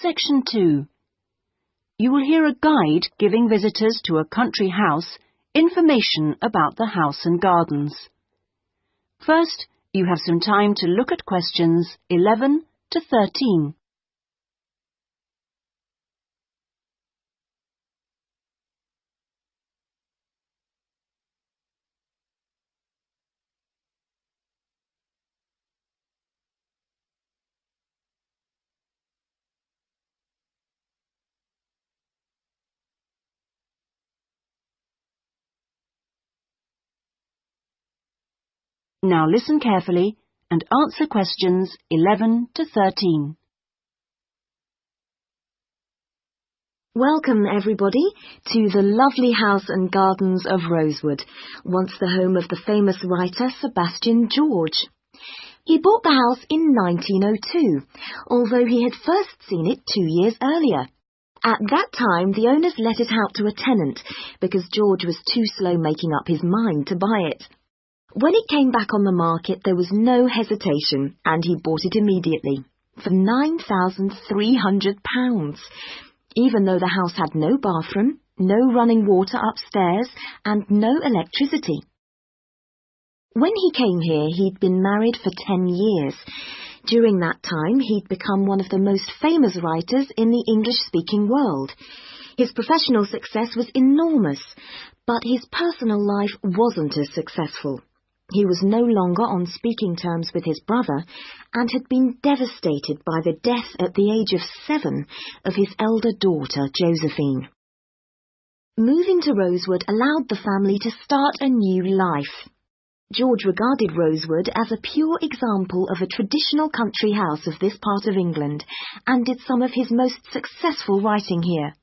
Section 2. You will hear a guide giving visitors to a country house information about the house and gardens. First, you have some time to look at questions 11 to 13. Now listen carefully and answer questions 11 to 13. Welcome, everybody, to the lovely house and gardens of Rosewood, once the home of the famous writer Sebastian George. He bought the house in 1902, although he had first seen it 2 years earlier. At that time, the owners let it out to a tenant because George was too slow making up his mind to buy it. When it came back on the market, there was no hesitation, and he bought it immediately, for £9,300, even though the house had no bathroom, no running water upstairs, and no electricity. When he came here, he'd been married for 10 years. During that time, he'd become one of the most famous writers in the English-speaking world. His professional success was enormous, but his personal life wasn't as successful. He was no longer on speaking terms with his brother and had been devastated by the death at the age of 7 of his elder daughter, Josephine. Moving to Rosewood allowed the family to start a new life. George regarded Rosewood as a pure example of a traditional country house of this part of England and did some of his most successful writing here.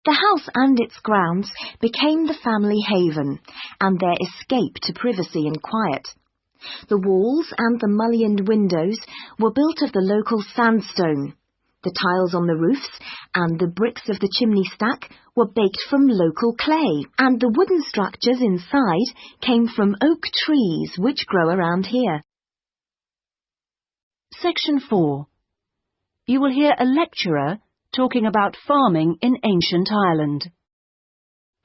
The house and its grounds became the family haven and their escape to privacy and quiet. The walls and the mullioned windows were built of the local sandstone. The tiles on the roofs and the bricks of the chimney stack were baked from local clay, and the wooden structures inside came from oak trees which grow around here. Section 4. You will hear a lecturer talking about farming in ancient Ireland.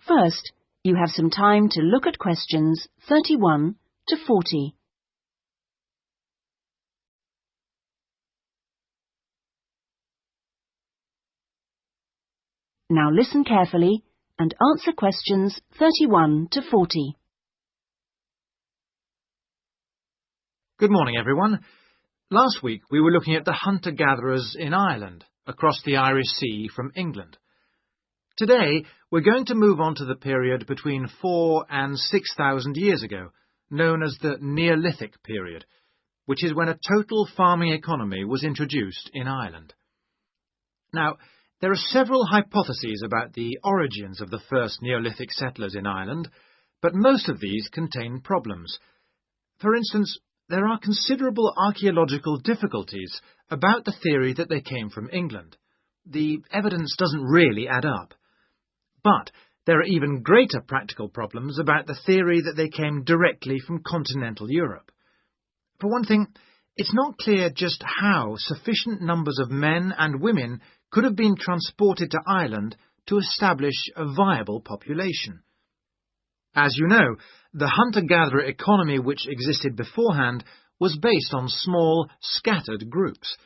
First, you have some time to look at questions 31 to 40. Now listen carefully and answer questions 31 to 40. Good morning, everyone. Last week we were looking at the hunter-gatherers in Ireland, across the Irish Sea from England. Today we're going to move on to the period between 4,000 and 6,000 years ago, known as the Neolithic Period, which is when a total farming economy was introduced in Ireland. Now, there are several hypotheses about the origins of the first Neolithic settlers in Ireland, but most of these contain problems. For instance, there are considerable archaeological difficulties about the theory that they came from England. The evidence doesn't really add up. But there are even greater practical problems about the theory that they came directly from continental Europe. For one thing, it's not clear just how sufficient numbers of men and women could have been transported to Ireland to establish a viable population. As you know, the hunter-gatherer economy which existed beforehand was based on small, scattered groups.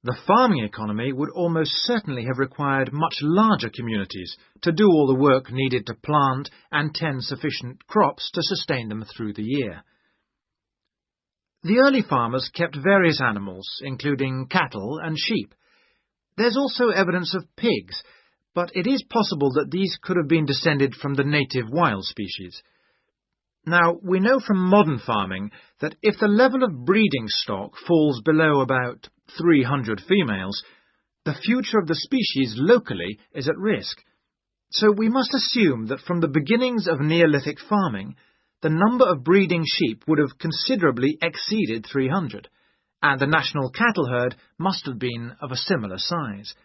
The farming economy would almost certainly have required much larger communities to do all the work needed to plant and tend sufficient crops to sustain them through the year. The early farmers kept various animals, including cattle and sheep. There's also evidence of pigs, but it is possible that these could have been descended from the native wild species. Now, we know from modern farming that if the level of breeding stock falls below about 300 females, the future of the species locally is at risk. So we must assume that from the beginnings of Neolithic farming, the number of breeding sheep would have considerably exceeded 300, and the national cattle herd must have been of a similar size.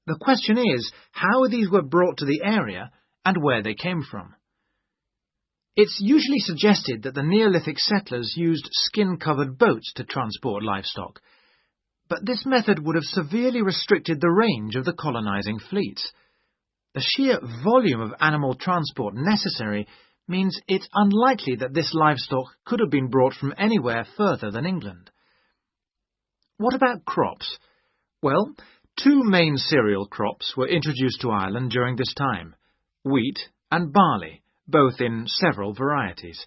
The question is how these were brought to the area and where they came from. It's usually suggested that the Neolithic settlers used skin-covered boats to transport livestock, but this method would have severely restricted the range of the colonizing fleets. The sheer volume of animal transport necessary means it's unlikely that this livestock could have been brought from anywhere further than England. What about crops? Well, two main cereal crops were introduced to Ireland during this time, wheat and barley, both in several varieties.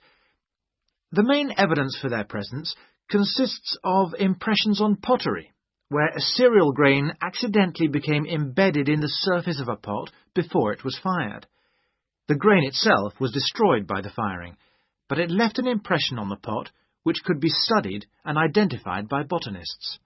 The main evidence for their presence consists of impressions on pottery, where a cereal grain accidentally became embedded in the surface of a pot before it was fired. The grain itself was destroyed by the firing, but it left an impression on the pot which could be studied and identified by botanists.